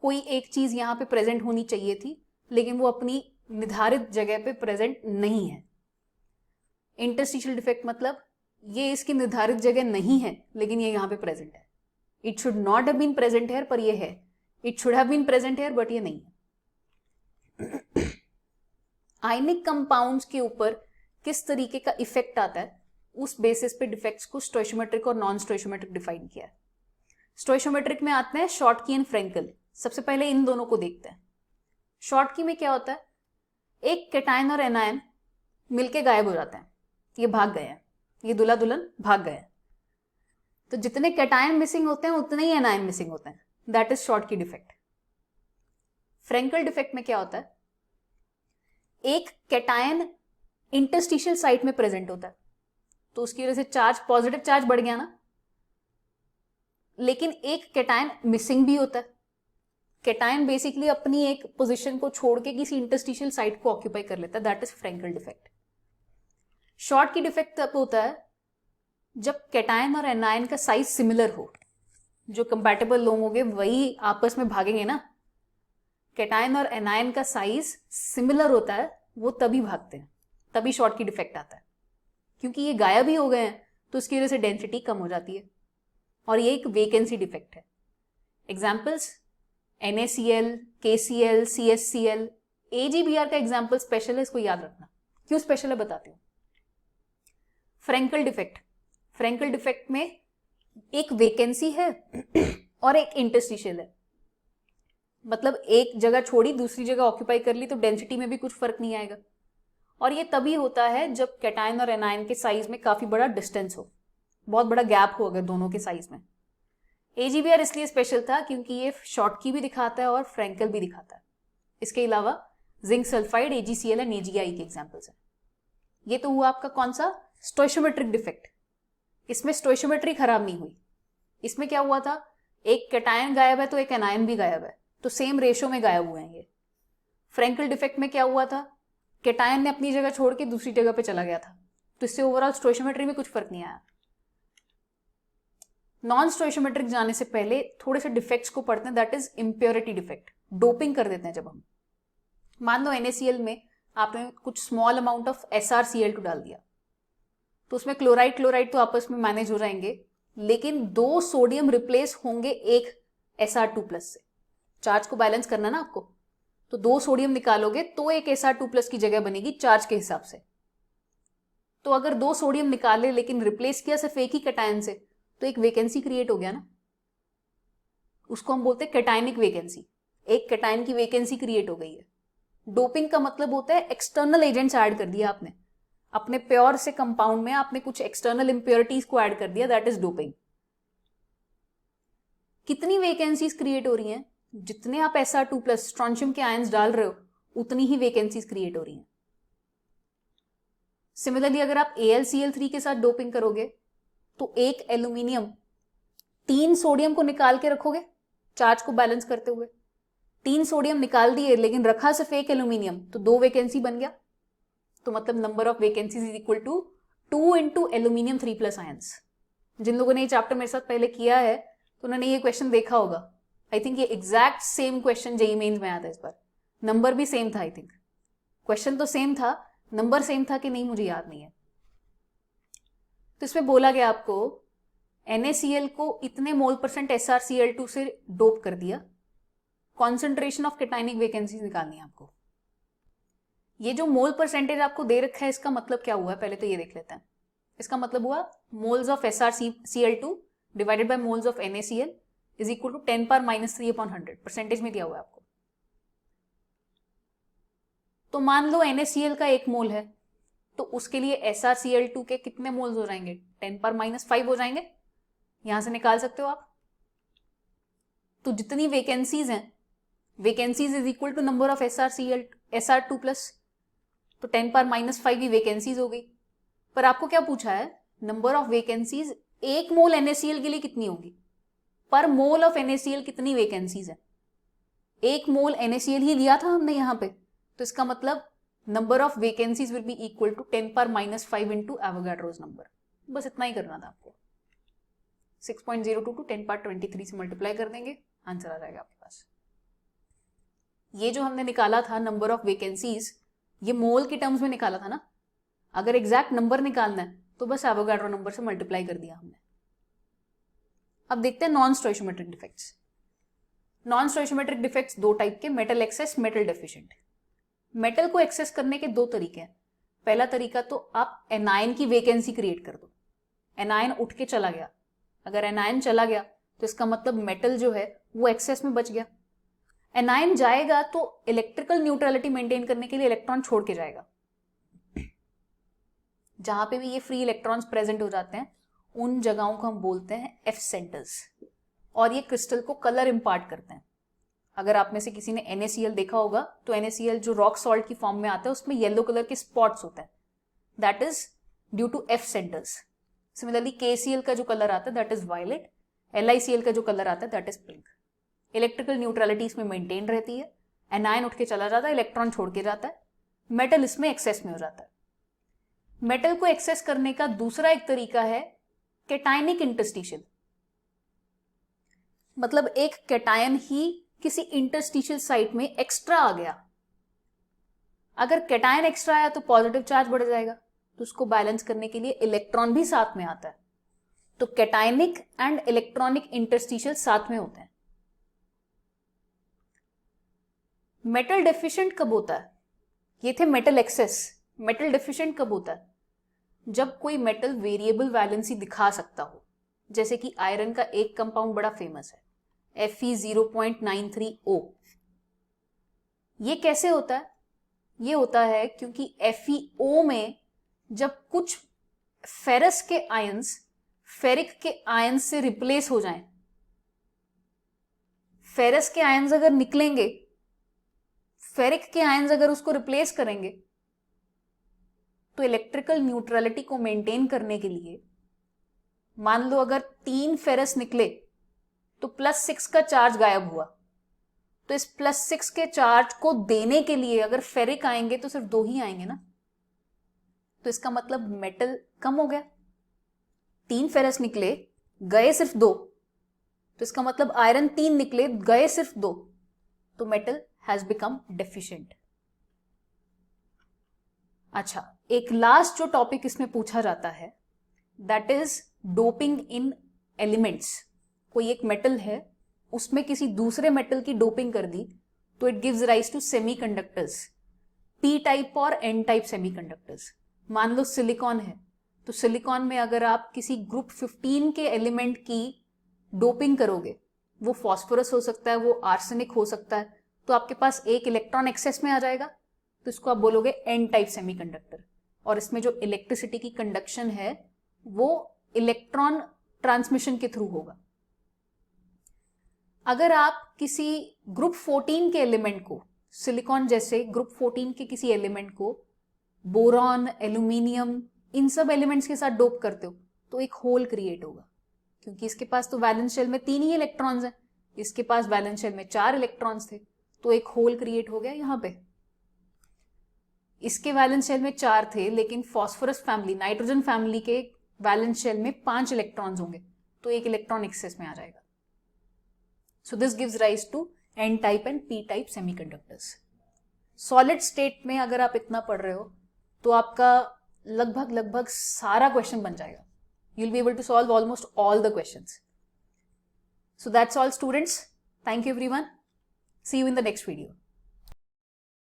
कोई एक चीज यहां पे प्रेजेंट होनी चाहिए थी लेकिन वो अपनी निर्धारित जगह पे प्रेजेंट नहीं है। इंटरस्टिशियल डिफेक्ट मतलब ये इसकी निर्धारित जगह नहीं है लेकिन ये यहां पे प्रेजेंट है। It should not have been present here पर ये है, it should have been present here but ये नहीं है। आयनिक कंपाउंड्स के ऊपर किस तरीके का इफेक्ट आता है, उस बेसिस पे डिफेक्ट्स को स्टोइशियोमेट्रिक और नॉन स्टोइशियोमेट्रिक डिफाइन किया है। स्टोइशियोमेट्रिक में आते हैं शॉर्टकी एंड फ्रेंकल। सबसे पहले इन दोनों को देखते हैं। शॉर्टकी में क्या होता है, एक कैटायन और एनायन मिलके गायब हो जाते हैं, ये भाग गए हैं, ये दूल्हा दुल्हन भाग गए हैं। तो जितने कैटायन मिसिंग होते हैं उतने ही एनायन मिसिंग होते हैं। That is Schottky defect. Frenkel defect में क्या होता है, एक कैटायन इंटरस्टिशियल साइट में प्रेजेंट होता है तो उसकी वजह से चार्ज, पॉजिटिव चार्ज बढ़ गया ना, लेकिन एक कैटायन मिसिंग भी होता है। कैटायन बेसिकली अपनी एक पोजीशन को छोड़ के किसी इंटरस्टिशियल साइट को ऑक्यूपाई कर लेता है। That is Frenkel defect. Schottky defect तब होता है जब कैटायन और एनायन का साइज सिमिलर हो। जो कंपैटिबल लोग होंगे वही आपस में भागेंगे ना। कैटायन और एनायन का साइज सिमिलर होता है वो तभी भागते हैं, तभी शॉर्टकी डिफेक्ट आता है, क्योंकि ये गायब ही हो गए हैं तो उसकी वजह से डेंसिटी कम हो जाती है और ये एक वेकेंसी डिफेक्ट है। Examples NaCl, KCl, CSCl, AgBr का एग्जाम्पल स्पेशल है, इसको याद रखना। क्यों स्पेशल है बताती हूँ। फ्रेंकल डिफेक्ट, फ्रेंकल डिफेक्ट में एक वेकेंसी है और एक इंटरस्टिशियल है, मतलब एक जगह छोड़ी दूसरी जगह ऑक्यूपाई कर ली तो डेंसिटी में भी कुछ फर्क नहीं आएगा। और ये तभी होता है जब कैटायन और एनायन के साइज में काफी बड़ा डिस्टेंस हो, बहुत बड़ा गैप हो अगर दोनों के साइज में। AgBr इसलिए स्पेशल था क्योंकि ये शॉर्टकी भी दिखाता है और फ्रेंकल भी दिखाता है। इसके अलावा zinc sulphide, AgCl and AgI के एग्जाम्पल्स हैं। ये तो हुआ आपका कौन सा, स्टोइशियोमेट्रिक डिफेक्ट। इसमें स्टोइशियोमेट्री खराब नहीं हुई, इसमें क्या हुआ था, एक कैटायन गायब है तो एक एनायन भी गायब है, तो सेम रेशो में गायब हुए हैं ये। फ्रेंकल डिफेक्ट में क्या हुआ था, कैटायन ने अपनी जगह छोड़ के दूसरी जगह पे चला गया था, तो इससे ओवरऑल स्टोइशियोमेट्री में कुछ फर्क नहीं आया। नॉन स्टोइशियोमेट्रिक जाने से पहले थोड़े से डिफेक्ट्स को पढ़ते हैं, that is impurity defect. Doping कर देते हैं जब हम, मान लो NaCl में आपने कुछ स्मॉल अमाउंट ऑफ SrCl2 डाल दिया, तो उसमें क्लोराइड क्लोराइड तो आपस में मैनेज हो जाएंगे, लेकिन 2 सोडियम रिप्लेस होंगे एक Sr2+ से। चार्ज को बैलेंस करना ना आपको, तो 2 सोडियम निकालोगे तो एक Sr2+ की जगह बनेगी चार्ज के हिसाब से। तो अगर 2 सोडियम निकाले लेकिन रिप्लेस किया सिर्फ एक ही कैटायन से, तो एक वेकेंसी क्रिएट हो गया ना, उसको हम बोलते हैं कैटायनिक वेकेंसी। एक कैटायन की वेकेंसी क्रिएट हो गई है। डोपिंग का मतलब होता है एक्सटर्नल एजेंट्स ऐड कर दिया आपने, अपने प्योर से कंपाउंड में आपने कुछ एक्सटर्नल इंप्योरिटीज को ऐड कर दिया, दैट इज डोपिंग। कितनी वेकेंसीज क्रिएट हो रही हैं, जितने आप Sr2+ स्ट्रोंशियम के आयंस डाल रहे हो उतनी ही वेकेंसीज क्रिएट हो रही हैं। सिमिलरली अगर आप AlCl3 के साथ डोपिंग करोगे तो एक एल्यूमिनियम 3 सोडियम को निकाल के रखोगे चार्ज को बैलेंस करते हुए, 3 सोडियम निकाल दिए लेकिन रखा सिर्फ एक एल्यूमिनियम, तो 2 वैकेंसी बन गया। तो मतलब number of vacancies is equal to 2 into aluminium 3+ ions. जिन लोगों ने ये चैप्टर मेरे साथ पहले किया है तो उन्होंने ये क्वेश्चन देखा होगा। आई थिंक ये exact same question JEE Mains में आया था इस बार, नंबर भी सेम था। आई थिंक क्वेश्चन तो सेम था, नंबर सेम था कि नहीं मुझे याद नहीं है। तो इसमें बोला गया आपको NaCl को इतने मोल % SrCl2 से डोप कर दिया, कॉन्सेंट्रेशन ऑफ कैटायनिक वेकेंसीज निकालनी है आपको। ये जो मोल % आपको दे रखा है इसका मतलब क्या हुआ है, पहले तो ये देख लेते हैं। इसका मतलब हुआ moles of SrCl2 divided by moles of NaCl is equal to 10⁻³ percentage में दिया हुआ है आपको। तो मान लो NaCl का 1 मोल है तो उसके लिए SrCl2 के कितने मोल्स हो जाएंगे, 10⁻5 हो जाएंगे, यहां से निकाल सकते हो आप। तो जितनी वेकेंसीज हैं, vacancies is equal to number of Sr2+, तो 10⁻5 ही वेकेंसीज हो गई। पर आपको क्या पूछा है, number of vacancies 1 mole NaCl के लिए कितनी होगी, पर मोल ऑफ NaCl कितनी वेकेंसीज है। 1 मोल NaCl ही लिया था हमने यहाँ पे, तो इसका मतलब number of vacancies will be equal to 10⁻5 into Avogadro's number. बस इतना ही करना था आपको, 6.02 टू 10⁻23 से मल्टीप्लाई कर देंगे, आंसर आ जाएगा आपके पास। ये जो हमने निकाला था नंबर ऑफ वेकेंसीज, ये मोल के टर्म्स में निकाला था ना। अगर एग्जैक्ट नंबर निकालना है तो बस एवोगाड्रो नंबर से मल्टीप्लाई कर दिया हमने। अब देखते हैं non stoichiometric defects. Non stoichiometric defects 2 type के, metal excess, metal deficient. Metal को एक्सेस करने के 2 तरीके हैं। पहला तरीका तो आप एनायन की वेकेंसी क्रिएट कर दो, एनायन उठ के चला गया। अगर एनायन चला गया तो इसका मतलब मेटल जो है वो एक्सेस में बच गया। एनायन जाएगा तो इलेक्ट्रिकल न्यूट्रलिटी मेंटेन करने के लिए इलेक्ट्रॉन छोड़ के जाएगा। जहां पे भी ये फ्री इलेक्ट्रॉन्स प्रेजेंट हो जाते हैं उन जगहों को हम बोलते हैं एफ सेंटर्स, और ये क्रिस्टल को कलर इंपार्ट करते हैं। अगर आप में से किसी ने NaCl देखा होगा तो NaCl जो रॉक सॉल्ट की फॉर्म में आता है उसमें येलो कलर के स्पॉट्स होते हैं, that is due to F centres. Similarly KCl का जो कलर आता है दैट इज वायलेट, LiCl का जो कलर आता है that is pink. Electrical neutrality इसमें मेंटेन रहती है, एनायन उठ के चला जाता है, इलेक्ट्रॉन छोड़ के जाता है, मेटल इसमें एक्सेस में हो जाता है। मेटल को एक्सेस करने का दूसरा एक तरीका है कैटायनिक इंटरस्टिशियल, मतलब एक कैटायन ही किसी इंटरस्टिशियल साइट में एक्स्ट्रा आ गया, अगर कैटायन एक्स्ट्रा आया तो पॉजिटिव चार्ज बढ़ जाएगा, तो उसको बैलेंस करने के लिए इलेक्ट्रॉन भी साथ में आता है। तो कैटायनिक एंड इलेक्ट्रॉनिक इंटरस्टिशियल साथ में होते हैं। मेटल डेफिशिएंट कब होता है? ये थे मेटल एक्सेस। मेटल डेफिशिएंट कब होता है? जब कोई मेटल वेरिएबल वैलेंसी दिखा सकता हो, जैसे कि आयरन का एक कंपाउंड बड़ा फेमस है Fe0.93O। ये कैसे होता है? ये होता है क्योंकि FeO में जब कुछ फेरस के आयंस फेरिक के आयंस से रिप्लेस हो जाएं, फेरस के आयंस अगर निकलेंगे, फेरिक के आयंस अगर उसको रिप्लेस करेंगे, तो इलेक्ट्रिकल न्यूट्रलिटी को मेंटेन करने के लिए, मान लो अगर 3 फेरस निकले तो +6 का चार्ज गायब हुआ, तो इस +6 के चार्ज को देने के लिए अगर फेरिक आएंगे तो सिर्फ 2 ही आएंगे ना, तो इसका मतलब मेटल कम हो गया। 3 फेरस निकले, गए सिर्फ 2, तो इसका मतलब आयरन 3 निकले, गए सिर्फ 2, तो मेटल हैज बिकम डेफिशिएंट। अच्छा, एक लास्ट जो टॉपिक इसमें पूछा जाता है that is doping in elements. कोई एक मेटल है, उसमें किसी दूसरे मेटल की डोपिंग कर दी, तो it gives rise to semiconductors, P type और एन टाइप सेमीकंडक्टर्स। मान लो सिलिकॉन है, तो सिलिकॉन में अगर आप किसी ग्रुप 15 के एलिमेंट की डोपिंग करोगे, वो फॉस्फोरस हो सकता है, वो आर्सेनिक हो सकता है, तो आपके पास एक इलेक्ट्रॉन एक्सेस में आ जाएगा, तो इसको आप बोलोगे एन टाइप सेमीकंडक्टर। और इसमें जो इलेक्ट्रिसिटी की कंडक्शन है वो इलेक्ट्रॉन ट्रांसमिशन के थ्रू होगा। अगर आप किसी ग्रुप 14 के एलिमेंट को, सिलिकॉन जैसे ग्रुप 14 के किसी एलिमेंट को बोरॉन, एल्यूमिनियम, इन सब एलिमेंट्स के साथ डोप करते हो, तो एक होल क्रिएट होगा, क्योंकि इसके पास तो वैलेंस शेल में 3 ही इलेक्ट्रॉन्स हैं, इसके पास वैलेंस शेल में 4 इलेक्ट्रॉन्स थे, तो एक होल क्रिएट हो गया यहां पे। इसके वैलेंस शेल में 4 थे, लेकिन फॉस्फोरस फैमिली, नाइट्रोजन फैमिली के वैलेंस शेल में 5 इलेक्ट्रॉन्स होंगे, तो एक इलेक्ट्रॉन एक्सेस में आ जाएगा। So this gives rise to N type and P type semiconductors. Solid state में अगर आप इतना पढ़ रहे हो तो आपका लगभग सारा क्वेश्चन बन जाएगा। You will be able to solve almost all the questions. So that's all students, thank you everyone, see you in the next video.